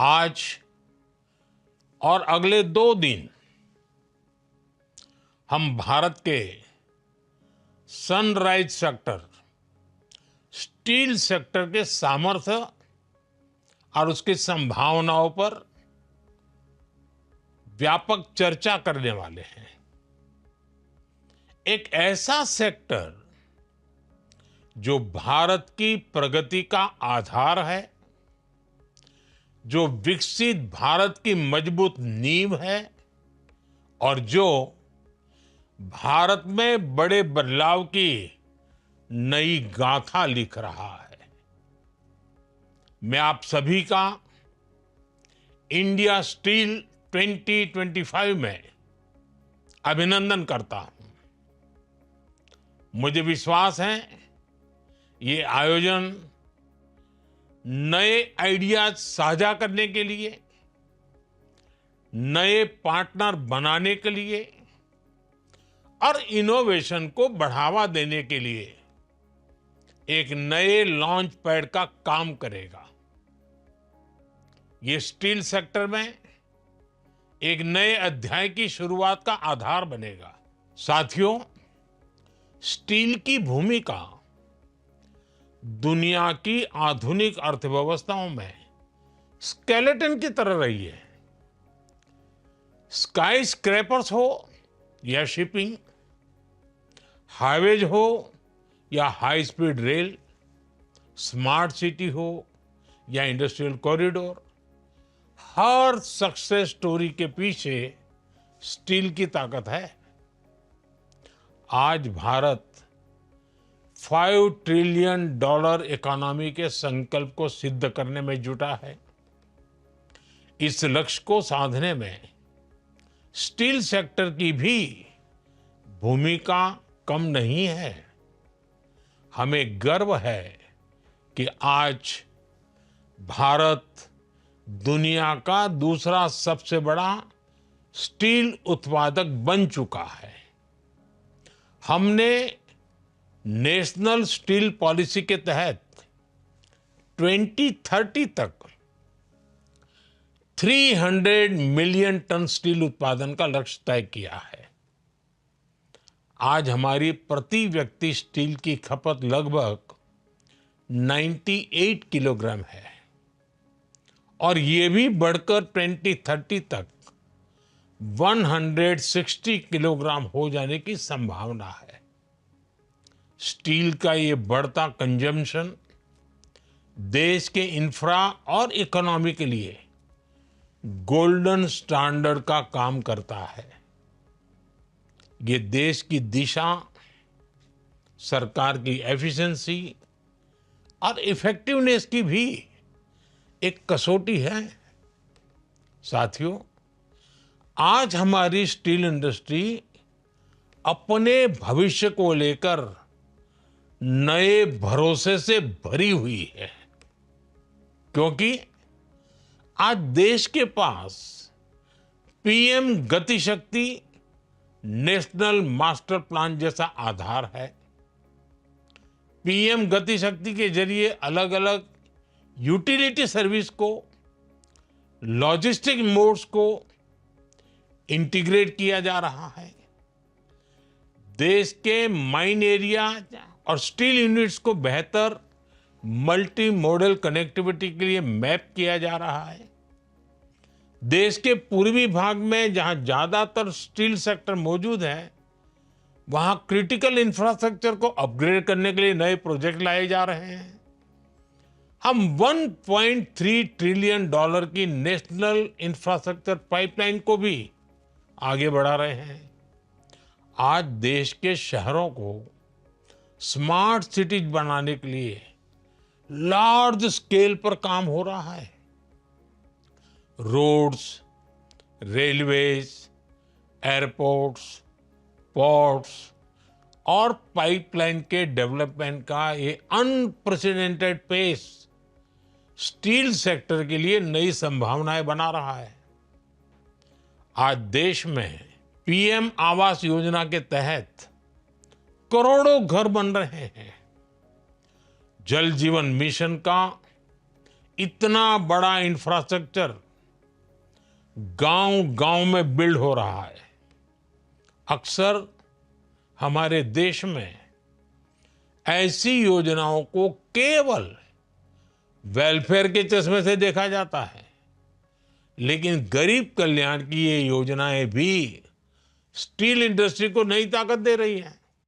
आज और अगले 2 दिन हम भारत के सनराइज सेक्टर, स्टील सेक्टर के सामर्थ्य और उसकी संभावनाओं पर व्यापक चर्चा करने वाले हैं। एक ऐसा सेक्टर जो भारत की प्रगति का आधार है, जो विकसित भारत की मजबूत नींव है और जो भारत में बड़े बदलाव की नई गाथा लिख रहा है। मैं आप सभी का इंडिया स्टील 2025 में अभिनंदन करता हूं। मुझे विश्वास है ये आयोजन नए आइडियाज साझा करने के लिए, नए पार्टनर बनाने के लिए और इनोवेशन को बढ़ावा देने के लिए एक नए लॉन्च पैड का काम करेगा। ये स्टील सेक्टर में एक नए अध्याय की शुरुआत का आधार बनेगा। साथियों, स्टील की भूमिका दुनिया की आधुनिक अर्थव्यवस्थाओं में स्केलेटन की तरह रही है। स्काई स्क्रैपर्स हो या शिपिंग, हाईवेज हो या high speed rail, smart city हो या इंडस्ट्रियल कॉरिडोर, हर सक्सेस स्टोरी के पीछे स्टील की ताकत है। आज भारत $5 ट्रिलियन इकोनॉमी के संकल्प को सिद्ध करने में जुटा है। इस लक्ष्य को साधने में स्टील सेक्टर की भी भूमिका कम नहीं है। हमें गर्व है कि आज भारत दुनिया का दूसरा सबसे बड़ा स्टील उत्पादक बन चुका है। हमने नेशनल स्टील पॉलिसी के तहत 2030 तक 300 मिलियन टन स्टील उत्पादन का लक्ष्य तय किया है। आज हमारी प्रति व्यक्ति स्टील की खपत लगभग 98 किलोग्राम है और ये भी बढ़कर 2030 तक 160 किलोग्राम हो जाने की संभावना है। स्टील का ये बढ़ता कंजम्पशन देश के इंफ्रा और इकोनॉमी के लिए गोल्डन स्टैंडर्ड का काम करता है। ये देश की दिशा, सरकार की एफिशिएंसी और इफेक्टिवनेस की भी एक कसौटी है। साथियों, आज हमारी स्टील इंडस्ट्री अपने भविष्य को लेकर नए भरोसे से भरी हुई है, क्योंकि आज देश के पास पीएम गति शक्ति नेशनल मास्टर प्लान जैसा आधार है। पीएम गति शक्ति के जरिए अलग अलग यूटिलिटी सर्विस को, लॉजिस्टिक मोड्स को इंटीग्रेट किया जा रहा है। देश के माइन एरिया और स्टील यूनिट्स को बेहतर मल्टी मॉडल कनेक्टिविटी के लिए मैप किया जा रहा है। देश के पूर्वी भाग में जहां ज्यादातर स्टील सेक्टर मौजूद है, वहां क्रिटिकल इंफ्रास्ट्रक्चर को अपग्रेड करने के लिए नए प्रोजेक्ट लाए जा रहे हैं। हम $1.3 ट्रिलियन की नेशनल इंफ्रास्ट्रक्चर पाइपलाइन को भी आगे बढ़ा रहे हैं। आज देश के शहरों को स्मार्ट सिटीज बनाने के लिए लार्ज स्केल पर काम हो रहा है। रोड्स, रेलवेज, एयरपोर्ट्स, पोर्ट्स और पाइपलाइन के डेवलपमेंट का ये अनप्रेसिडेंटेड पेस स्टील सेक्टर के लिए नई संभावनाएं बना रहा है। आज देश में पीएम आवास योजना के तहत करोड़ों घर बन रहे हैं। जल जीवन मिशन का इतना बड़ा इंफ्रास्ट्रक्चर गांव-गांव में बिल्ड हो रहा है। अक्सर हमारे देश में ऐसी योजनाओं को केवल वेलफेयर के चश्मे से देखा जाता है, लेकिन गरीब कल्याण की ये योजनाएं भी स्टील इंडस्ट्री को नई ताकत दे रही हैं।